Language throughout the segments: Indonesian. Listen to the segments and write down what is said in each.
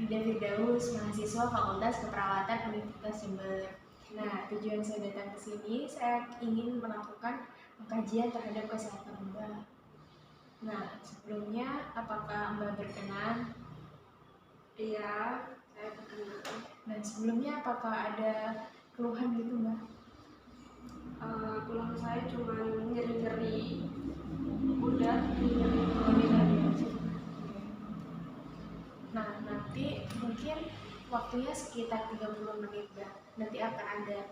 Rida Firdaus, mahasiswa Fakultas Keperawatan Universitas Jember. Nah, tujuan saya datang ke sini, saya ingin melakukan pengkajian terhadap kesehatan Mbak. Nah, sebelumnya apakah Mbak berkenan? Iya, saya berkenan. Dan sebelumnya apakah ada keluhan gitu Mbak? Keluhan saya cuma nyeri-nyeri, udah Nyeri-nyeri. Nah, nanti mungkin waktunya sekitar 30 menit Mbak. Nanti akan ada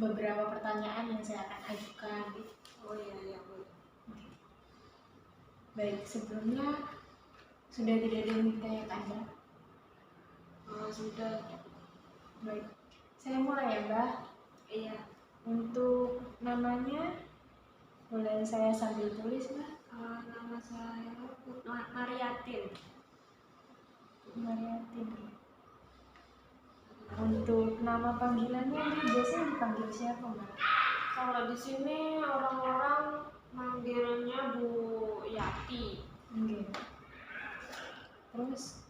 beberapa pertanyaan yang saya akan ajukan gitu. Oh iya boleh. Baik, sebelumnya sudah tidak ada yang ditanyakan Mbak? Sudah. Baik, saya mulai ya Mbak. Iya. Untuk namanya boleh saya sambil tulis Mbak? Nama saya Mariatin. Mariatin. Untuk nama panggilannya ini biasanya dipanggil siapa Mbak? Kalau di sini orang-orang manggilnya Bu Yati. Oke. Terus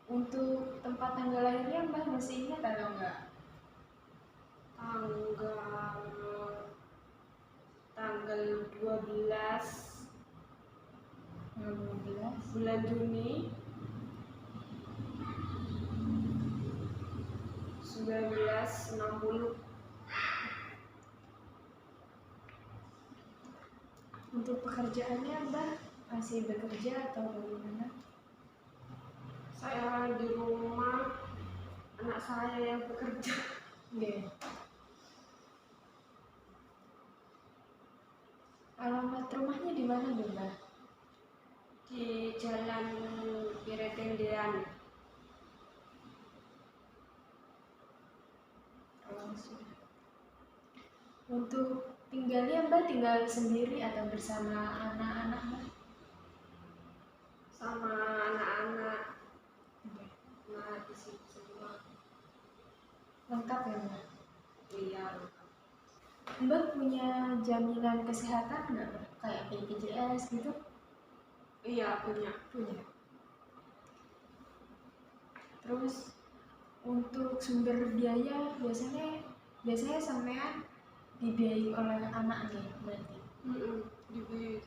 untuk tempat tanggal lahirnya Mbak masih ingat atau enggak? Tanggal 12 bulan Juni 1960. Untuk pekerjaannya Mbak masih bekerja atau bagaimana? Saya di rumah, anak saya yang bekerja. Oke. Alamat rumahnya di mana Mbak? Di Jalan Piretendean. Untuk tinggalnya Mbak tinggal sendiri atau bersama anak-anak Mbak? Sama anak-anak. Nah, di sini semua. Lengkap ya Mbak? Iya. Mbak punya jaminan kesehatan nggak Mbak? Kayak BPJS gitu? Iya, punya. Terus untuk sumber biaya biasanya sampean dibiayai oleh anak nih berarti. Dibiayai.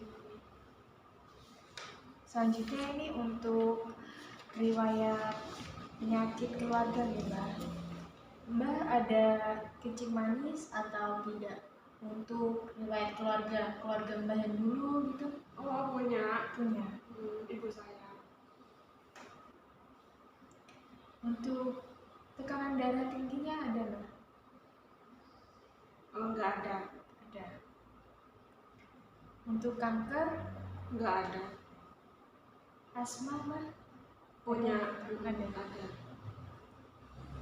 Selanjutnya ini untuk riwayat penyakit keluarga nih Mbak. Mbak ada kencing manis atau tidak? Untuk riwayat keluarga Mbak yang dulu gitu? Oh, punya. Ibu saya. Untuk tekanan darah tingginya ada Mbak? Oh, enggak ada. Ada. Untuk kanker? Enggak ada. Asma Mbak? Punya. Ada.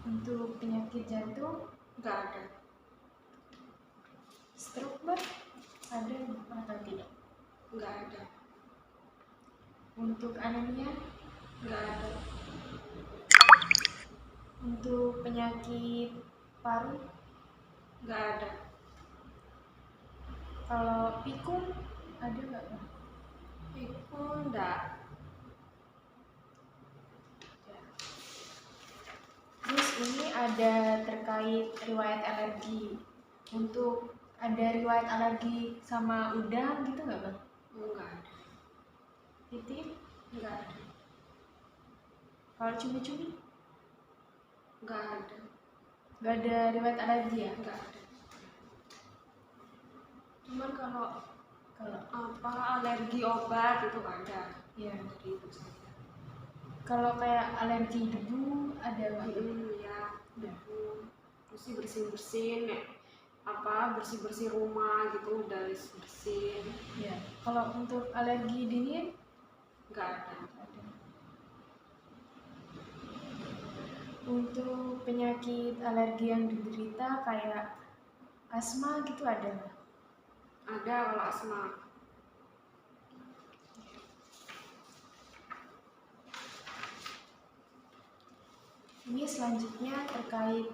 Untuk penyakit jantung? Enggak ada. Stroke Mbak? Ada atau tidak? Enggak ada. Untuk anemia? Enggak ada. Untuk penyakit paru? Enggak ada. Kalau pikun ada nggak Mbak? Pikun enggak. Terus ini ada terkait riwayat alergi. Untuk ada riwayat alergi sama udang gitu nggak Bang? Enggak ada. Titik? Enggak ada. Kalau cumi-cumi? Enggak ada. Nggak ada riwayat alergi ya? Enggak ada. Cuman kalau alergi obat itu ada. Iya. Dari ibu saya. Kalau kayak alergi debu ada nggak? Ya. Bersih-bersin bersih-bersih rumah gitu, udah bersin. Iya. Kalau untuk alergi dingin? Enggak ada. Untuk penyakit alergi yang diderita kayak asma gitu ada nggak? Ada kalau asma. Ini selanjutnya terkait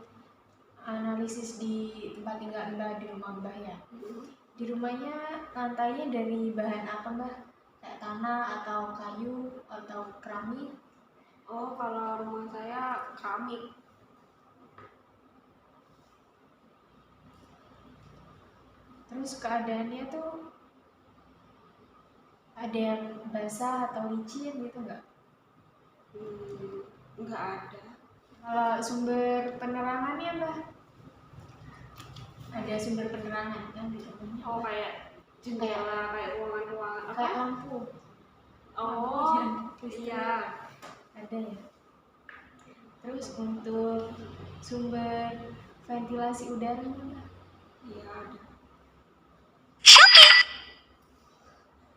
analisis di tempat tinggal Mbak di rumah Mbak ya. Di rumahnya lantainya dari bahan apa Mbak? Kayak tanah atau kayu atau keramik? Oh, kalau rumah saya keramik. Terus keadaannya tuh ada yang basah atau licin gitu nggak? Nggak ada. Kalau sumber penerangannya Mbak, ada sumber penerangan kan di rumahnya? Oh, kayak jendela, kayak ruangan-ruangan apa? Kayak lampu. Oh, Lampunya, iya. ada ya. Terus untuk sumber ventilasi udaranya Mbak, Iya ada.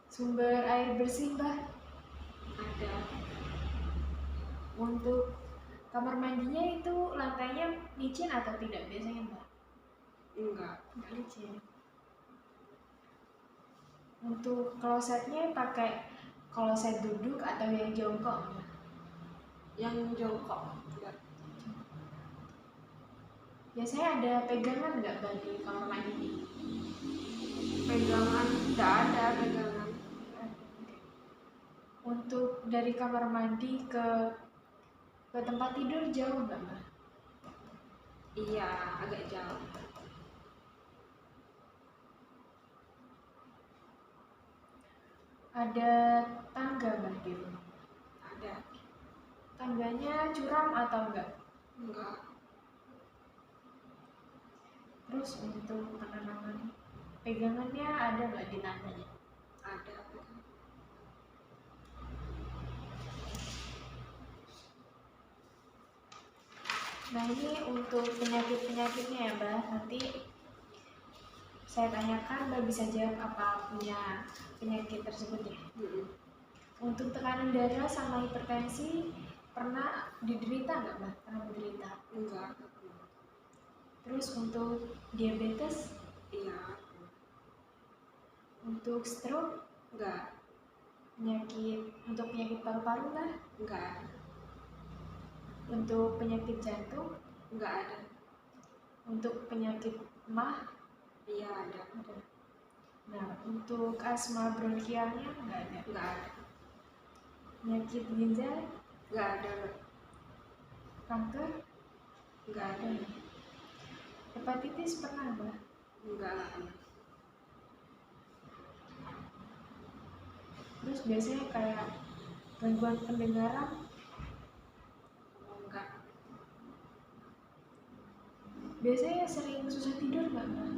sumber air bersih Mbak, Ada. untuk kamar mandinya itu lantainya licin atau tidak biasanya Mbak? Enggak. Nggak licin. Untuk klosetnya pakai kloset duduk atau yang jongkok Mbak? Yang jongkok. Enggak. Biasanya ada pegangan nggak Mbak di kamar mandi? Pegangan enggak ada pegangan. Untuk dari kamar mandi ke tempat tidur jauh nggak Mbak? Iya, agak jauh. Ada tangga Mbak di rumah? Ada. Tangganya curam atau enggak? Enggak. Terus untuk penerangan pegangannya ada nggak di tangganya? Ada. Nah ini untuk penyakit-penyakitnya ya Mbak, nanti saya tanyakan Mbak bisa jawab apa punya penyakit tersebut ya. Untuk tekanan darah sama hipertensi pernah diderita nggak Mbak? Pernah menderita? Enggak. Terus untuk diabetes? Iya. Untuk stroke? Enggak. Untuk penyakit paru-paru Mbak? Enggak. Untuk penyakit jantung? Enggak ada. Untuk penyakit mah? Iya ada. Ada. Nah, untuk asma bronkialnya nggak ada. Enggak ada. Penyakit ginjal, Enggak ada. kanker, Enggak ada. hepatitis pernah Mbak? Enggak ada. Terus biasanya kayak gangguan pendengaran, Enggak. biasanya sering susah tidur nggak Mbak?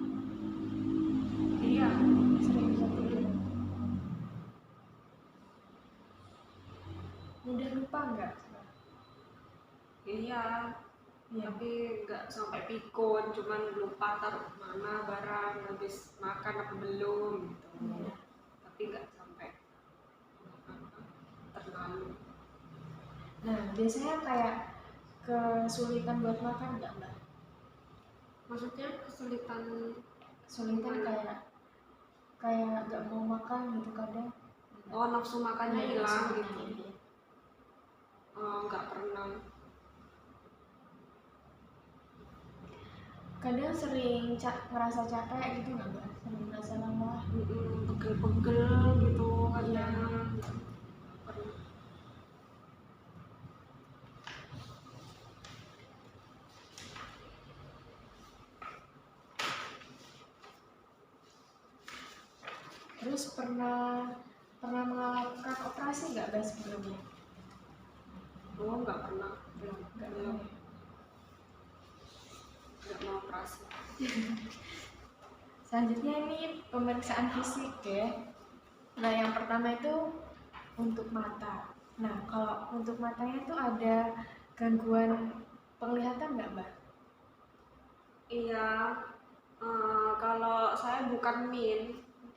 Iya. Sering susah tidur. Mudah lupa nggak? Iya. Iya. Tapi enggak sampai pikun, cuman lupa taruh mana barang, habis makan apa belum gitu. Iya. Tapi enggak sampai terlalu. Nah, biasanya kayak kesulitan buat makan nggak Mbak? Maksudnya kesulitan kayak nggak mau makan gitu kadang. oh nafsu makannya Iya, hilang nafsu gitu. makannya, iya. Enggak pernah. Kadang sering ngerasa capek gitu nggak Mbak? Sering ngerasa lelah. Pegel-pegel gitu kadang. Pernah. Terus pernah melakukan operasi nggak Mbak sebelumnya? Oh enggak pernah. Nggak Belum. pernah. Enggak mau operasi. Selanjutnya ini pemeriksaan fisik ya. Nah yang pertama itu untuk mata. Nah kalau untuk matanya itu ada gangguan penglihatan nggak Mbak? Iya. Kalau saya bukan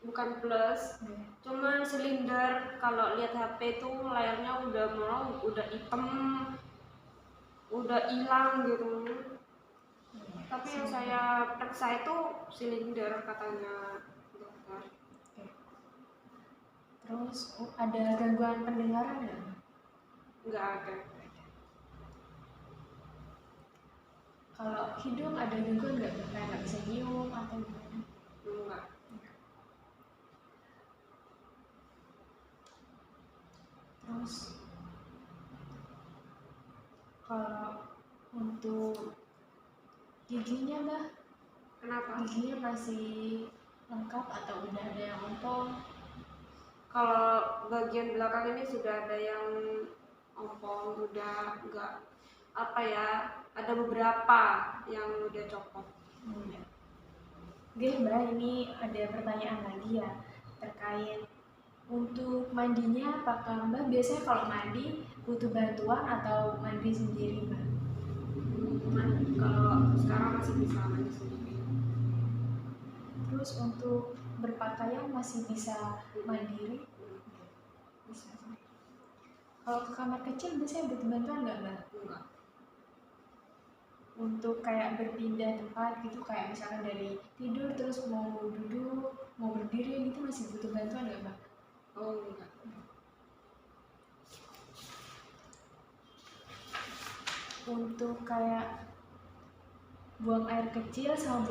bukan plus, cuman silinder. Kalau lihat HP itu layarnya udah hitam, udah hilang gitu. Tapi yang saya periksa itu silinder katanya dokter. Terus ada gangguan pendengaran nggak? Nggak ada. Kalau hidung ada gangguan nggak? Kayak nggak bisa nyium atau gimana? Enggak. Terus Kalau untuk giginya Mbah, Kenapa? giginya masih lengkap atau udah ada yang ompong? Kalau bagian belakang ini sudah ada yang ompong, udah enggak apa ya, ada beberapa yang udah copot. Oke Mbak, ini ada pertanyaan lagi ya terkait untuk mandinya. Apakah Mbak biasanya kalau mandi butuh bantuan atau mandi sendiri Mbak? Kalau sekarang masih bisa mandi sendiri. Terus untuk berpakaian masih bisa mandiri? Bisa. Kalau ke kamar kecil biasanya butuh bantuan nggak Mbak? Enggak. Untuk kayak berpindah tempat gitu, kayak misalkan dari tidur terus mau duduk, mau berdiri gitu, masih butuh bantuan nggak Mbak? Oh enggak. Untuk kayak buang air kecil sama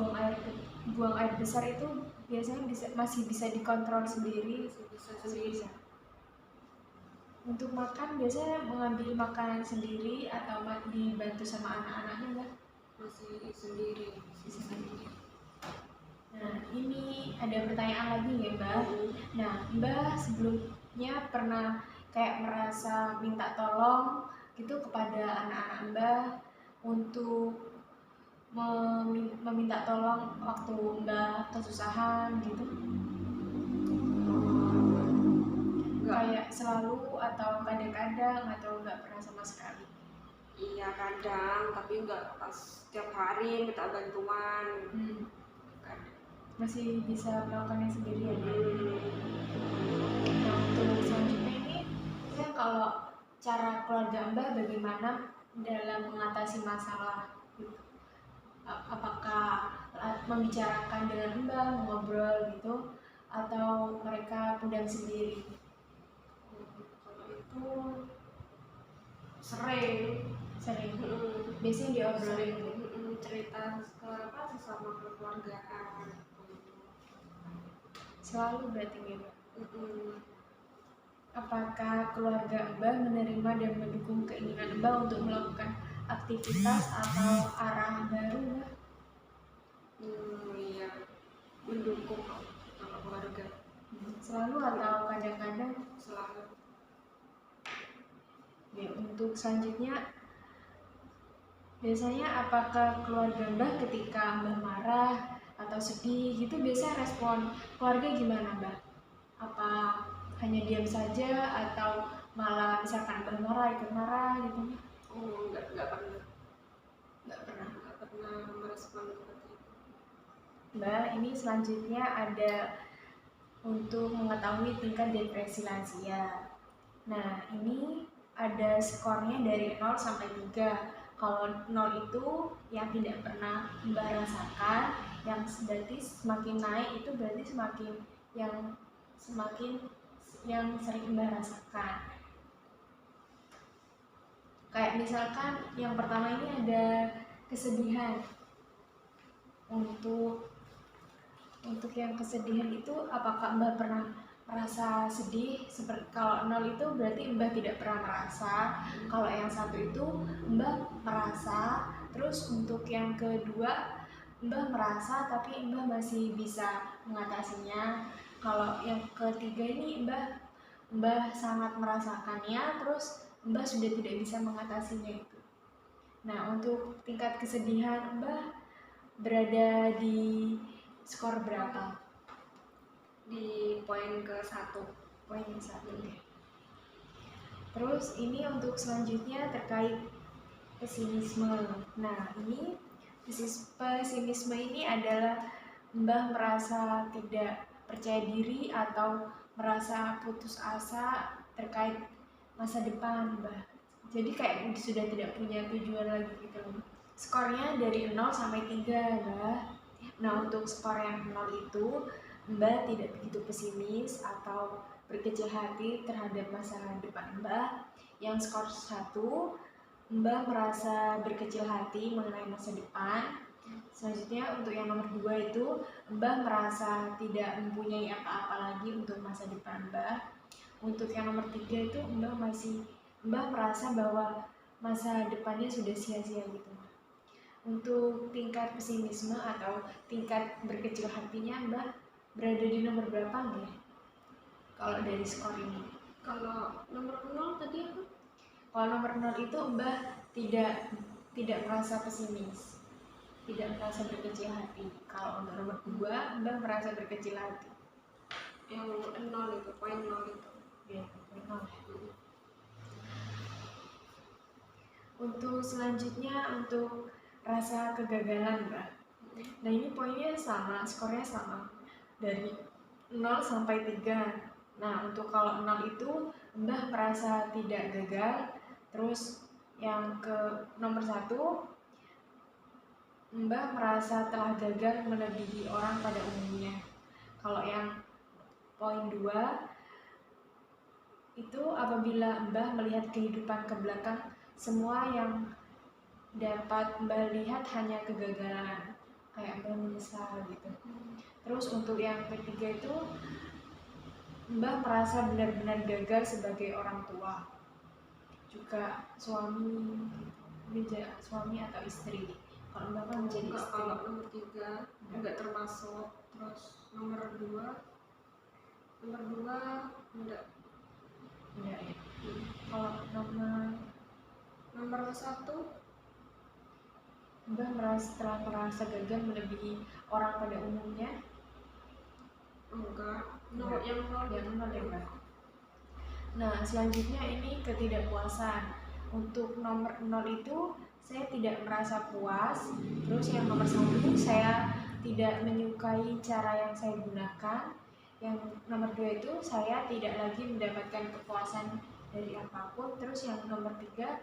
buang air besar itu biasanya masih bisa dikontrol sendiri. Bisa sendiri. Untuk makan biasanya mengambil makanan sendiri atau dibantu sama anak-anaknya Mbak? Masih sendiri. Nah ini ada pertanyaan lagi ya Mbak. Nah Mbak sebelumnya pernah kayak merasa minta tolong gitu kepada anak-anak Mbak untuk meminta tolong waktu Mbak kesusahan gitu? Kayak selalu atau kadang-kadang atau nggak pernah sama sekali? Iya kadang, tapi nggak pas setiap hari minta bantuan. Masih bisa melakukannya sendiri ya Mbak? Nah untuk selanjutnya ini, kan kalau cara keluarga Mbak bagaimana dalam mengatasi masalah gitu? Apakah membicarakan dengan Mbak, ngobrol gitu, atau mereka pendam sendiri? Kalau itu sering Biasanya diobrolin cerita ke sesama keluargaan. Selalu berarti ya Mbak? Apakah keluarga Mbak menerima dan mendukung keinginan Mbak untuk melakukan aktivitas atau arah baru Mbak? Iya, mendukung kalau keluarga. Selalu atau kadang-kadang? Selalu. Ya, untuk selanjutnya, biasanya apakah keluarga Mbak ketika Mbak marah atau sedih gitu biasanya respon keluarga gimana Mbak? Apa hanya diam saja atau malah misalkan Mbak marah ikut marah gitu? Oh enggak pernah. Nggak pernah merespon seperti itu. Mbak, ini selanjutnya ada untuk mengetahui tingkat depresi lansia. Nah, ini ada skornya dari 0 sampai 3. Kalau 0 itu yang tidak pernah Mbak rasakan, yang berarti semakin naik itu berarti semakin yang sering Mbak rasakan. Kayak misalkan yang pertama ini ada kesedihan. Untuk yang kesedihan itu apakah Mbak pernah merasa sedih? Seperti kalau 0 itu berarti Mbak tidak pernah merasa. Kalau yang 1 itu Mbak merasa. Terus untuk yang kedua Mbak merasa tapi Mbak masih bisa mengatasinya. Kalau yang ketiga ini Mbak sangat merasakannya, terus Mbak sudah tidak bisa mengatasinya itu. Nah untuk tingkat kesedihan Mbak berada di skor berapa? Di poin ke-1. Poin ke-1 ya. Terus ini untuk selanjutnya terkait pesimisme. Nah ini pesimisme ini adalah Mbah merasa tidak percaya diri atau merasa putus asa terkait masa depan Mbah. Jadi kayak sudah tidak punya tujuan lagi gitu. Skornya dari 0 sampai 3 Mbah. Nah untuk skor yang 0 itu Mbak tidak begitu pesimis atau berkecil hati terhadap masa depan Mbak. Yang skor 1 Mbak merasa berkecil hati mengenai masa depan. Selanjutnya untuk yang nomor 2 itu Mbak merasa tidak mempunyai apa-apa lagi untuk masa depan Mbak. Untuk yang nomor 3 itu Mbak merasa bahwa masa depannya sudah sia-sia gitu. Untuk tingkat pesimisme atau tingkat berkecil hatinya Mbak berada di nomor berapa nih? Kalau dari skor ini? Kalau nomor 0 tadi apa? Kalau nomor 0 itu Mbak tidak merasa pesimis, tidak merasa berkecil hati. Kalau untuk nomor 2 Mbak merasa berkecil hati. Yang 0 itu, poin 0 itu. Ya, poin 0. Untuk selanjutnya untuk rasa kegagalan Mbak. Nah ini poinnya sama, skornya sama dari 0 sampai 3. Nah untuk kalau 0 itu Mbah merasa tidak gagal. Terus yang ke nomor 1, Mbah merasa telah gagal melebihi orang pada umumnya. Kalau yang poin 2 itu apabila Mbah melihat kehidupan ke belakang, semua yang dapat Mbah lihat hanya kegagalan, kayak Mbah menyesal gitu. Terus untuk yang ketiga itu Mbah merasa benar-benar gagal sebagai orang tua, juga suami, suami atau istri. Kalau Mbah kan menjadi Enggak, istri. kalau nomor 3 enggak termasuk. Terus nomor 2 enggak. Ya, ya. Kalau nomor 1 Mbah telah merasa gagal melebihi orang pada umumnya. enggak. Yang 0 Ya, Mbah. Nah, selanjutnya ini ketidakpuasan. Untuk nomor 0 itu saya tidak merasa puas. Terus yang nomor 1 saya tidak menyukai cara yang saya gunakan. Yang nomor 2 itu saya tidak lagi mendapatkan kepuasan dari apapun. Terus yang nomor 3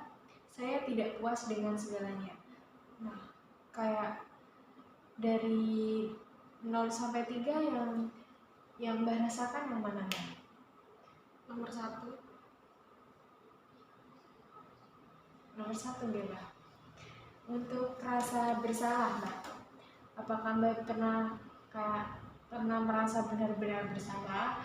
saya tidak puas dengan segalanya. Nah, kayak dari 0 sampai 3 yang Mbah rasakan yang mana Mbah? Nomor 1. Nomor 1 Mbak. Untuk rasa bersalah Mbak, apakah Mbak pernah merasa benar-benar bersalah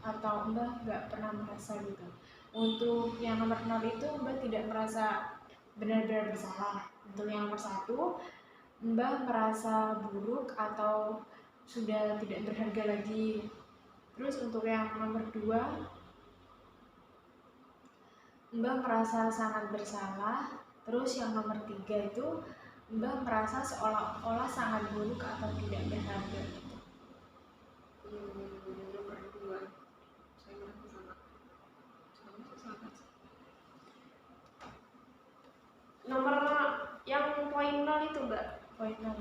atau Mbak nggak pernah merasa gitu? Untuk yang nomor 0 itu Mbak tidak merasa benar-benar bersalah. Untuk yang nomor 1 Mbak merasa buruk atau sudah tidak berharga lagi. Terus untuk yang nomor 2 Mbak merasa sangat bersalah. Terus yang nomor 3 itu Mbak merasa seolah-olah sangat buruk atau tidak berharga. Nomor 2 saya merasa sangat. Nomor yang poin 0 itu Mbak. Poin 0.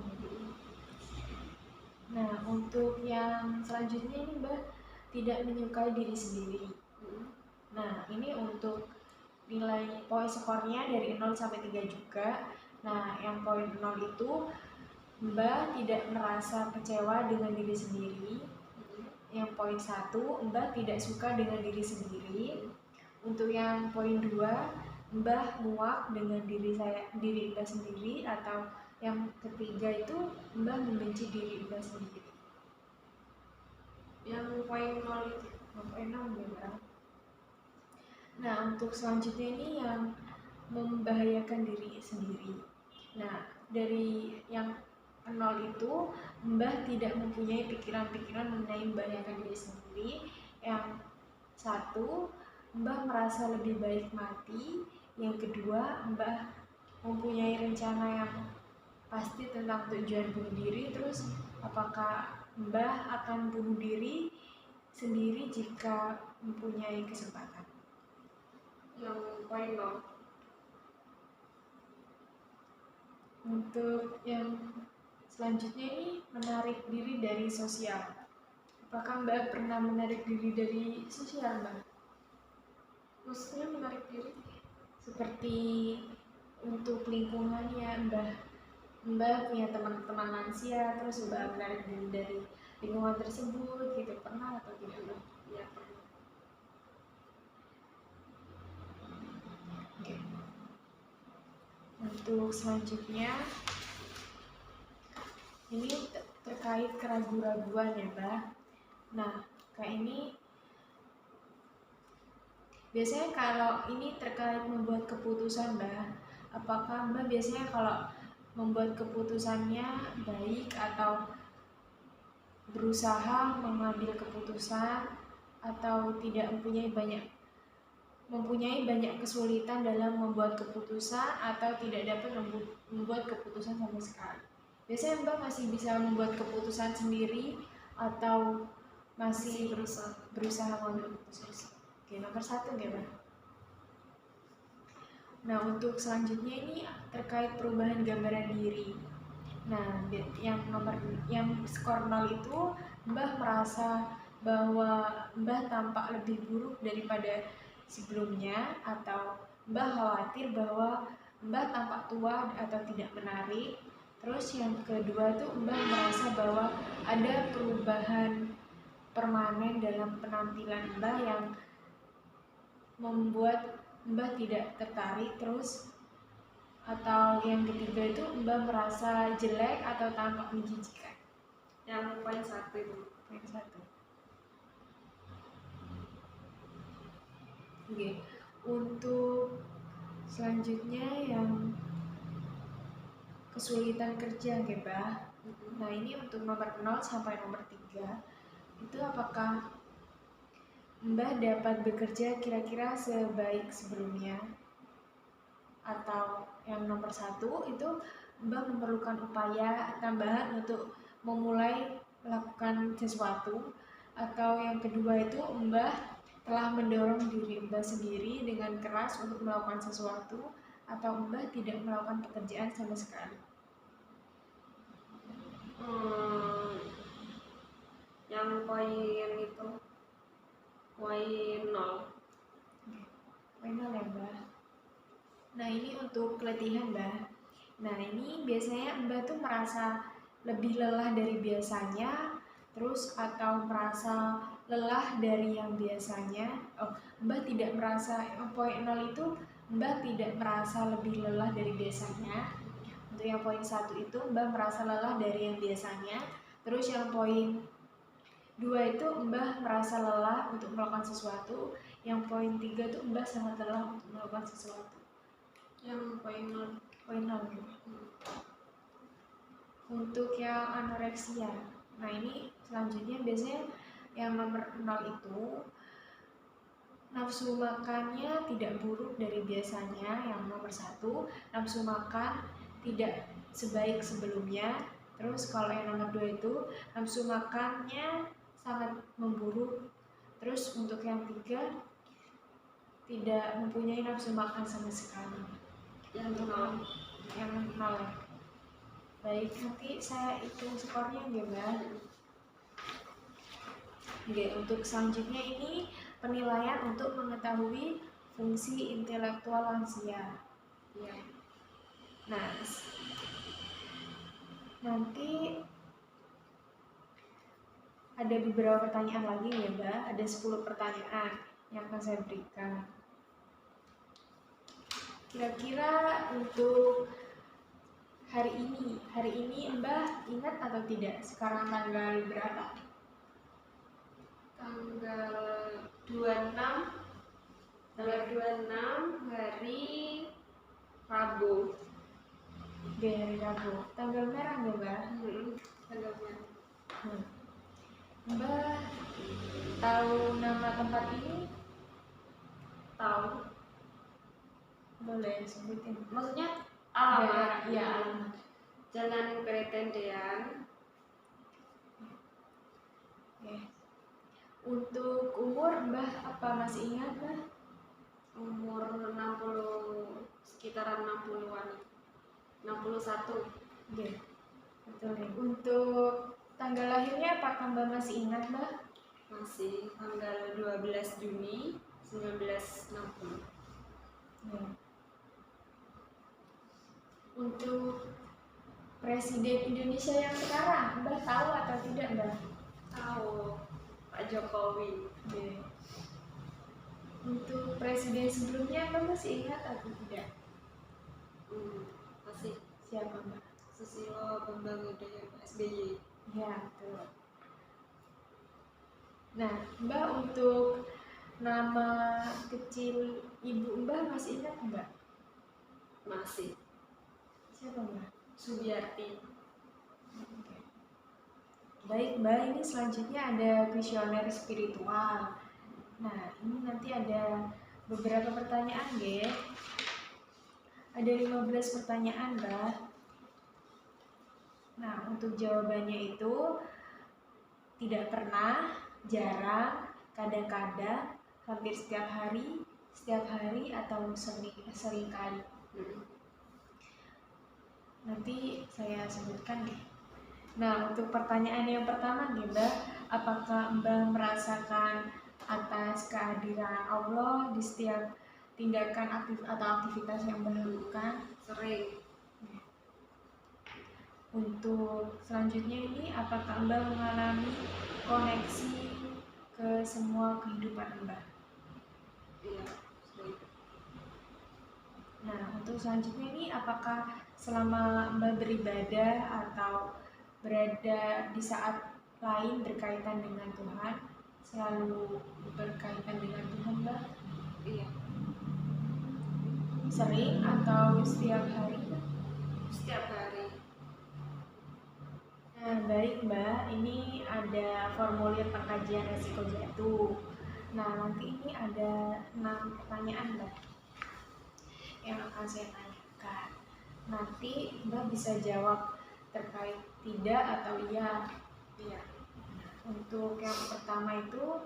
Nah untuk yang selanjutnya ini Mbak tidak menyukai diri sendiri. Nah ini untuk nilai poin skornya dari 0 sampai 3 juga. Nah, yang poin 0 itu Mbak tidak merasa kecewa dengan diri sendiri. Yang poin 1, Mbak tidak suka dengan diri sendiri. Untuk yang poin 2, Mbak muak dengan diri Mbak sendiri. Atau yang ketiga itu Mbak membenci diri Mbak sendiri. Yang poin 0 itu. Poin 0 ya. Nah, untuk selanjutnya ini yang membahayakan diri sendiri. Nah, dari yang 0 itu, Mbah tidak mempunyai pikiran-pikiran mengenai membahayakan diri sendiri. Yang 1, Mbah merasa lebih baik mati. Yang kedua, Mbah mempunyai rencana yang pasti tentang tujuan bunuh diri. Terus, apakah Mbah akan bunuh diri sendiri jika mempunyai kesempatan? Yang poin 0. Untuk yang selanjutnya ini menarik diri dari sosial. Apakah Mbak pernah menarik diri dari sosial Mbak? Maksudnya menarik diri? Seperti untuk lingkungannya Mbak punya teman-teman lansia, terus Mbak menarik diri dari lingkungan tersebut gitu, pernah atau tidak? Ya pernah. Untuk selanjutnya ini terkait keraguan-raguan ya Mbak. Nah kayak ini Biasanya kalau ini terkait membuat keputusan, Mbak. Apakah Mbak biasanya kalau membuat keputusannya baik atau berusaha mengambil keputusan atau tidak mempunyai banyak kesulitan dalam membuat keputusan atau tidak dapat membuat keputusan sama sekali? Biasanya Mbak masih bisa membuat keputusan sendiri atau masih berusaha mengambil keputusan? Oke, nomor 1 gimana? Nah, untuk selanjutnya ini terkait perubahan gambaran diri. Nah, yang skor 0 itu Mbah merasa bahwa Mbah tampak lebih buruk daripada sebelumnya, atau Mbah khawatir bahwa Mbah tampak tua atau tidak menarik. Terus yang kedua tuh Mbah merasa bahwa ada perubahan permanen dalam penampilan Mbah yang membuat Mbah tidak tertarik. Terus atau yang ketiga itu Mbah merasa jelek atau tampak menjijikan? Yang poin 1 itu. Poin 1. Oke. Untuk selanjutnya yang kesulitan kerja, Mbah. Nah, ini untuk nomor 0 sampai nomor 3. Itu apakah Mbah dapat bekerja kira-kira sebaik sebelumnya? Atau yang nomor 1 itu Mbah memerlukan upaya tambahan untuk memulai melakukan sesuatu? Atau yang kedua itu Mbah telah mendorong diri Mbah sendiri dengan keras untuk melakukan sesuatu, atau Mbah tidak melakukan pekerjaan sama sekali? Yang poin itu poin 0. Poin 0 ya, Mbah. Nah, ini untuk keletihan, Mbah. Nah, ini biasanya Mbah tuh merasa lebih lelah dari biasanya, terus atau merasa lelah dari yang biasanya. Mbah tidak merasa, poin 0 itu Mbah tidak merasa lebih lelah dari biasanya. Untuk yang poin 1 itu Mbah merasa lelah dari yang biasanya. Terus yang poin 2 itu Mbah merasa lelah untuk melakukan sesuatu. Yang poin 3 itu Mbah sangat lelah untuk melakukan sesuatu. Yang poin 0. Poin 0 gitu. Untuk yang anoreksia, nah ini selanjutnya biasanya yang nomor 0 itu nafsu makannya tidak buruk dari biasanya. Yang nomor 1, nafsu makan tidak sebaik sebelumnya. Terus kalau yang nomor 2 itu nafsu makannya sangat memburuk. Terus untuk yang 3, tidak mempunyai nafsu makan sama sekali. Yang 0. Yang 0 ya. Baik, nanti saya hitung skornya ya, Mbak. Oke, untuk selanjutnya ini penilaian untuk mengetahui fungsi intelektual lansia. Ya. Nah, nanti ada beberapa pertanyaan lagi ya, Mbak. Ada 10 pertanyaan yang akan saya berikan. Kira-kira untuk hari ini Mbah ingat atau tidak sekarang tanggal berapa? Tanggal 26 hari Rabu. Oke, hari Rabu. Tanggal merah nggak, Mbak? Tanggal merah. Mbak tahu nama tempat ini? Tahu. Boleh sebutin. Maksudnya alamat? Ya, alamat. Jalan Pretendean. Oke. Untuk umur Mbah apa masih ingat, Mbah? Umur 60, sekitaran 60-an. 61. Oke. Betul ya. Untuk tanggal lahirnya apakah Mbah masih ingat, Mbah? Masih, tanggal 12 Juni 1960. Ya. Untuk Presiden Indonesia yang sekarang, Mbah tahu atau tidak, Mbah? Tahu, Pak Jokowi. Ya. Untuk presiden sebelumnya, Mbah masih ingat atau tidak? Masih. Siapa, Mbah? Susilo Bambang Yudhoyono, SBY. Ya, betul. Nah, Mbah untuk nama kecil ibu Mbah masih ingat nggak? Masih. Siapa Mbah? Subiarti. Oke. Baik Mbak, ini selanjutnya ada kuesioner spiritual. Nah, ini nanti ada beberapa pertanyaan deh. Ada 15 pertanyaan Mbak. Nah, untuk jawabannya itu tidak pernah, jarang, kadang-kadang, hampir setiap hari atau sering kali. Nanti saya sebutkan deh. Nah, untuk pertanyaan yang pertama nih Mbak, apakah Mbak merasakan atas kehadiran Allah di setiap tindakan atau aktivitas yang Mbak lakukan? Sering. Untuk selanjutnya ini, apakah Mbak mengalami koneksi ke semua kehidupan Mbak? Iya, sering. Nah, untuk selanjutnya ini, apakah selama Mbak beribadah atau berada di saat lain berkaitan dengan Tuhan, selalu berkaitan dengan Tuhan Mbak? Iya. Sering atau setiap hari? Setiap hari. Nah, baik Mbak, ini ada formulir pengkajian resiko jatuh. Nah, nanti ini ada 6 pertanyaan Mbak yang akan saya tanyakan. Nanti Mbak bisa jawab terkait tidak atau iya. Iya. Untuk yang pertama itu,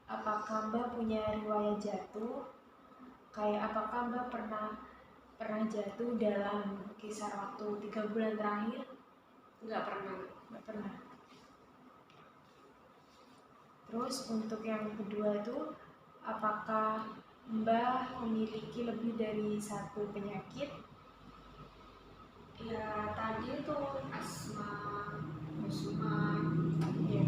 apakah Mbak punya riwayat jatuh? Kayak apakah Mbak pernah jatuh dalam kisar waktu 3 bulan terakhir? Nggak pernah. Nggak pernah. Terus untuk yang kedua itu, apakah Mbak memiliki lebih dari satu penyakit? Ya tadi itu asma, asma. Ya.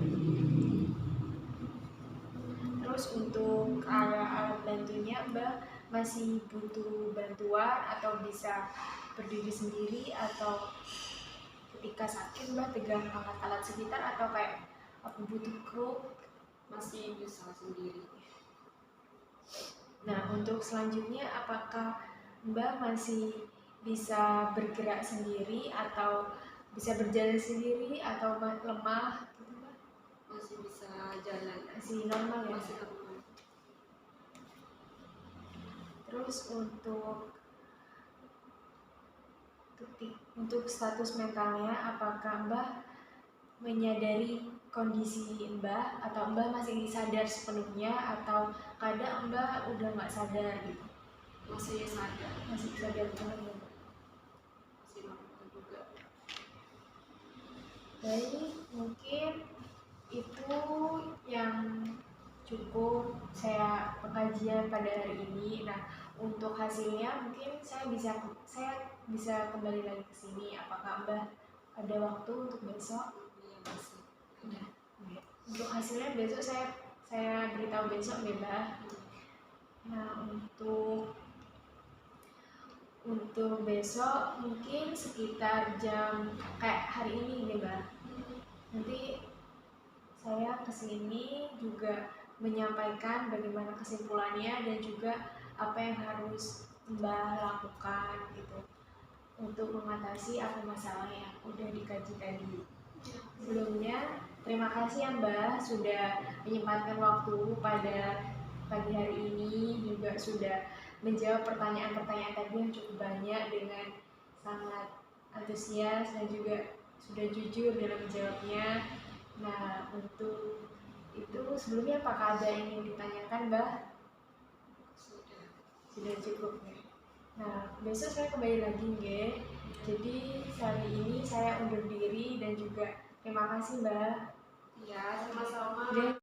Terus untuk alat bantunya, Mbak masih butuh bantuan atau bisa berdiri sendiri, atau ketika sakit Mbak pegang alat-alat sekitar, atau kayak aku butuh kruk? Masih bisa sendiri. Nah, untuk selanjutnya, apakah Mbak masih bisa bergerak sendiri atau bisa berjalan sendiri atau lemah gitu Mbak? Masih bisa jalan. Masih normal ya? Masih normal. Terus untuk status mentalnya, apakah Mbak menyadari kondisi Mbak, atau Mbak masih sadar sepenuhnya, atau kadang Mbak udah nggak sadar gitu? Masih sadar. Masih sadar banget ya Mbak? Masih normal juga. Baik, mungkin itu yang cukup saya pengkajian pada hari ini. Nah, untuk hasilnya mungkin saya bisa kembali lagi ke sini. Apakah Mbak ada waktu untuk besok? Iya, masih. Nah, untuk hasilnya besok saya beritahu besok ya Mbak. Nah, untuk besok mungkin sekitar jam kayak hari ini nih Mbak. Nanti saya kesini juga menyampaikan bagaimana kesimpulannya dan juga apa yang harus Mbak lakukan gitu untuk mengatasi apa masalah yang udah dikaji tadi. Sebelumnya, terima kasih ya Mbak sudah menyempatkan waktu pada pagi hari ini, juga sudah menjawab pertanyaan-pertanyaan tadi yang cukup banyak dengan sangat antusias dan juga sudah jujur dalam menjawabnya. Nah, untuk itu sebelumnya apakah ada yang ingin ditanyakan Mbak? Sudah cukup ya. Nah, besok saya kembali lagi nggih. Jadi kali ini saya undur diri dan juga terima kasih Mbak. Iya, sama-sama.